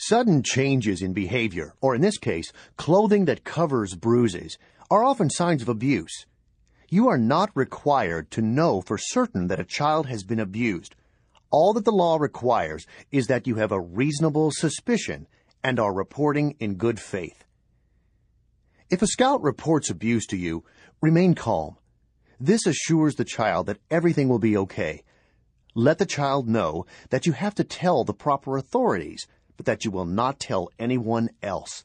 Sudden changes in behavior, or in this case, clothing that covers bruises, are often signs of abuse. You are not required to know for certain that a child has been abused. All that the law requires is that you have a reasonable suspicion and are reporting in good faith. If a scout reports abuse to you, remain calm. This assures the child that everything will be okay. Let the child know that you have to tell the proper authorities, but that you will not tell anyone else.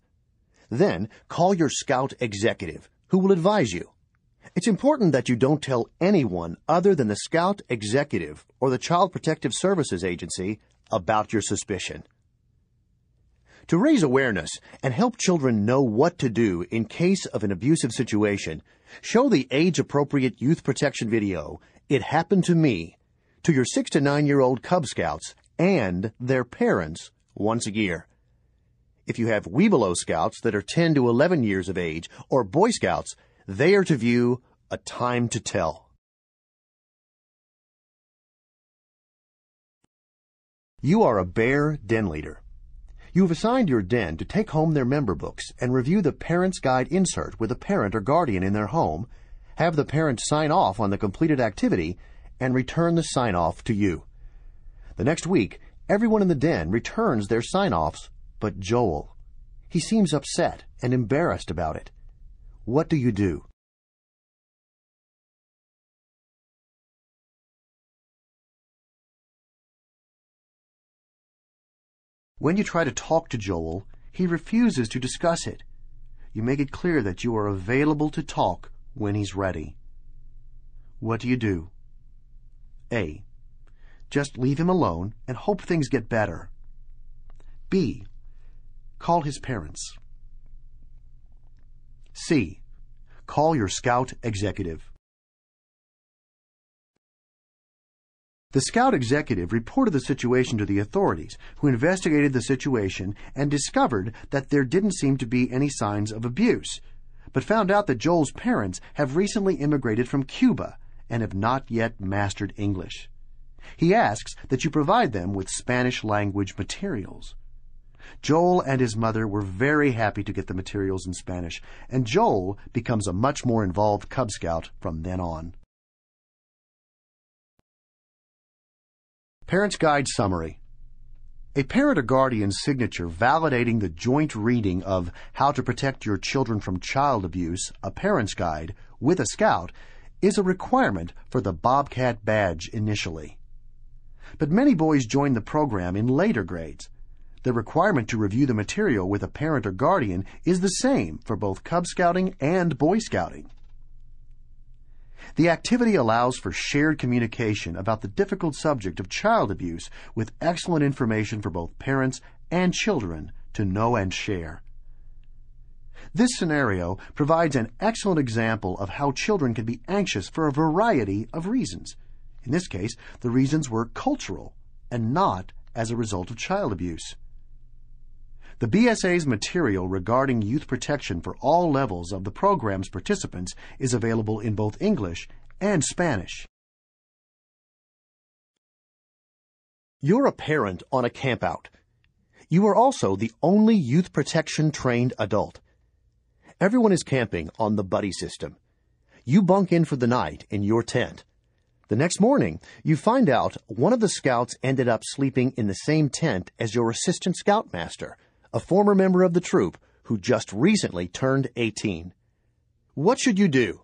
Then call your scout executive, who will advise you. It's important that you don't tell anyone other than the scout executive or the Child Protective Services Agency about your suspicion. To raise awareness and help children know what to do in case of an abusive situation, show the age-appropriate youth protection video, "It Happened to Me," to your 6 to 9-year-old Cub Scouts and their parents once a year. If you have Webelow Scouts that are 10 to 11 years of age, or Boy Scouts, they are to view A Time to Tell. You are a bear den leader. You have assigned your den to take home their member books and review the Parent's Guide insert with a parent or guardian in their home, have the parent sign off on the completed activity, and return the sign-off to you. The next week, everyone in the den returns their sign-offs but Joel. He seems upset and embarrassed about it. What do you do? When you try to talk to Joel, he refuses to discuss it. You make it clear that you are available to talk when he's ready. What do you do? A. Just leave him alone and hope things get better. B. Call his parents. C. Call your scout executive. The scout executive reported the situation to the authorities, who investigated the situation and discovered that there didn't seem to be any signs of abuse, but found out that Joel's parents have recently immigrated from Cuba and have not yet mastered English. He asks that you provide them with Spanish-language materials. Joel and his mother were very happy to get the materials in Spanish, and Joel becomes a much more involved Cub Scout from then on. Parent's Guide Summary. A parent or guardian's signature validating the joint reading of How to Protect Your Children from Child Abuse, a Parent's Guide, with a Scout, is a requirement for the Bobcat badge initially. But many boys join the program in later grades. The requirement to review the material with a parent or guardian is the same for both Cub Scouting and Boy Scouting. The activity allows for shared communication about the difficult subject of child abuse with excellent information for both parents and children to know and share. This scenario provides an excellent example of how children can be anxious for a variety of reasons. In this case, the reasons were cultural and not as a result of child abuse. The BSA's material regarding youth protection for all levels of the program's participants is available in both English and Spanish. You're a parent on a campout. You are also the only youth protection-trained adult. Everyone is camping on the buddy system. You bunk in for the night in your tent. The next morning, you find out one of the scouts ended up sleeping in the same tent as your assistant scoutmaster, a former member of the troop who just recently turned 18. What should you do?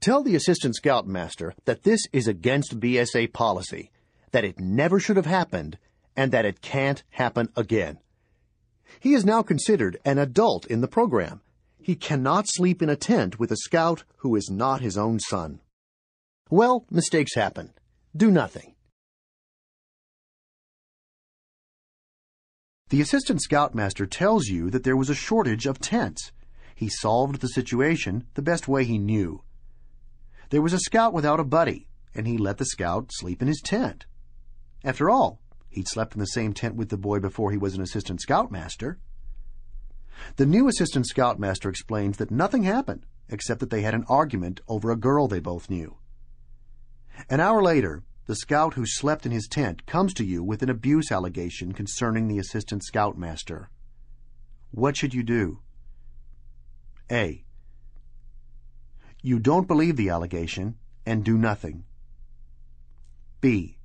Tell the assistant scoutmaster that this is against BSA policy, that it never should have happened, and that it can't happen again. He is now considered an adult in the program. He cannot sleep in a tent with a scout who is not his own son. Well, mistakes happen. Do nothing. The assistant scoutmaster tells you that there was a shortage of tents. He solved the situation the best way he knew. There was a scout without a buddy, and he let the scout sleep in his tent. After all, he'd slept in the same tent with the boy before he was an assistant scoutmaster. The new assistant scoutmaster explains that nothing happened, except that they had an argument over a girl they both knew. An hour later, the scout who slept in his tent comes to you with an abuse allegation concerning the assistant scoutmaster. What should you do? A. You don't believe the allegation and do nothing. B.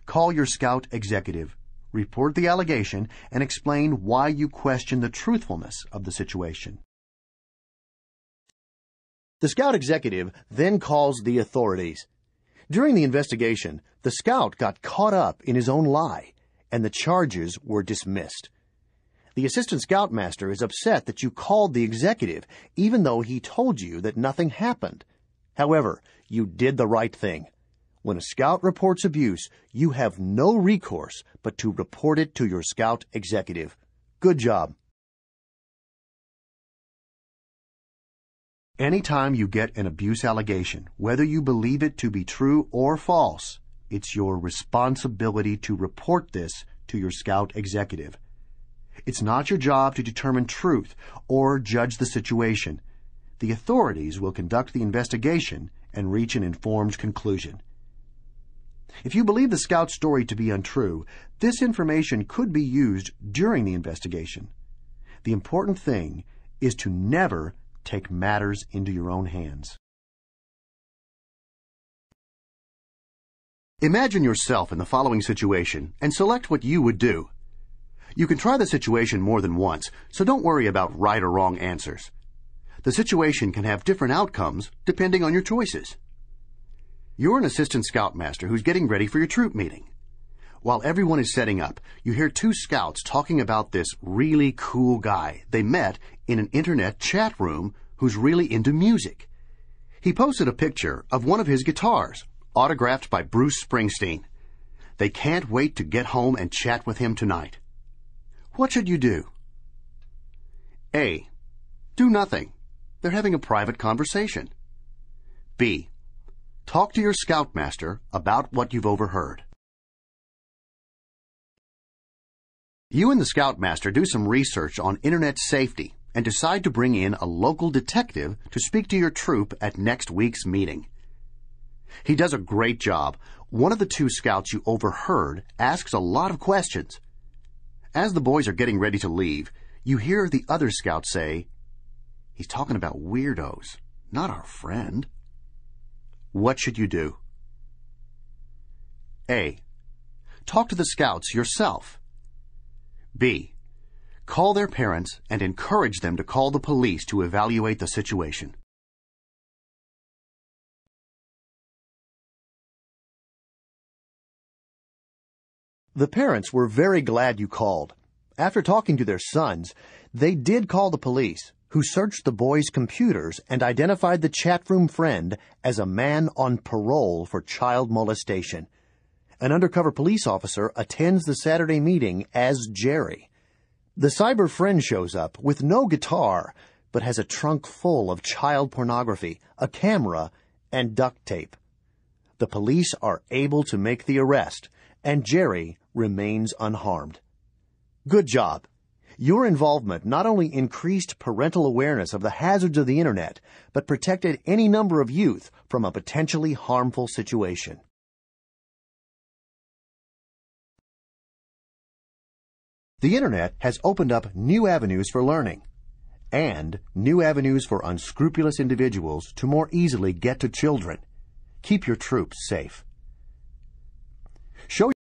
Call your scout executive, report the allegation, and explain why you question the truthfulness of the situation. The scout executive then calls the authorities. During the investigation, the scout got caught up in his own lie, and the charges were dismissed. The assistant scoutmaster is upset that you called the executive, even though he told you that nothing happened. However, you did the right thing. When a scout reports abuse, you have no recourse but to report it to your scout executive. Good job. Anytime you get an abuse allegation, whether you believe it to be true or false, it's your responsibility to report this to your scout executive. It's not your job to determine truth or judge the situation. The authorities will conduct the investigation and reach an informed conclusion. If you believe the scout's story to be untrue, this information could be used during the investigation. The important thing is to never take matters into your own hands. Imagine yourself in the following situation and select what you would do. You can try the situation more than once, so don't worry about right or wrong answers. The situation can have different outcomes depending on your choices. You're an assistant scoutmaster who's getting ready for your troop meeting. While everyone is setting up, you hear two scouts talking about this really cool guy they met in an internet chat room who's really into music. He posted a picture of one of his guitars, autographed by Bruce Springsteen. They can't wait to get home and chat with him tonight. What should you do? A. Do nothing. They're having a private conversation. B. Talk to your scoutmaster about what you've overheard. You and the scoutmaster do some research on internet safety and decide to bring in a local detective to speak to your troop at next week's meeting. He does a great job. One of the two scouts you overheard asks a lot of questions. As the boys are getting ready to leave, you hear the other scout say, "He's talking about weirdos, not our friend." What should you do? A. Talk to the scouts yourself. B. Call their parents and encourage them to call the police to evaluate the situation. The parents were very glad you called. After talking to their sons, they did call the police, who searched the boys' computers and identified the chat room friend as a man on parole for child molestation. An undercover police officer attends the Saturday meeting as Jerry. The cyber friend shows up with no guitar, but has a trunk full of child pornography, a camera, and duct tape. The police are able to make the arrest, and Jerry remains unharmed. Good job. Your involvement not only increased parental awareness of the hazards of the Internet, but protected any number of youth from a potentially harmful situation. The Internet has opened up new avenues for learning, and new avenues for unscrupulous individuals to more easily get to children. Keep your troops safe. Show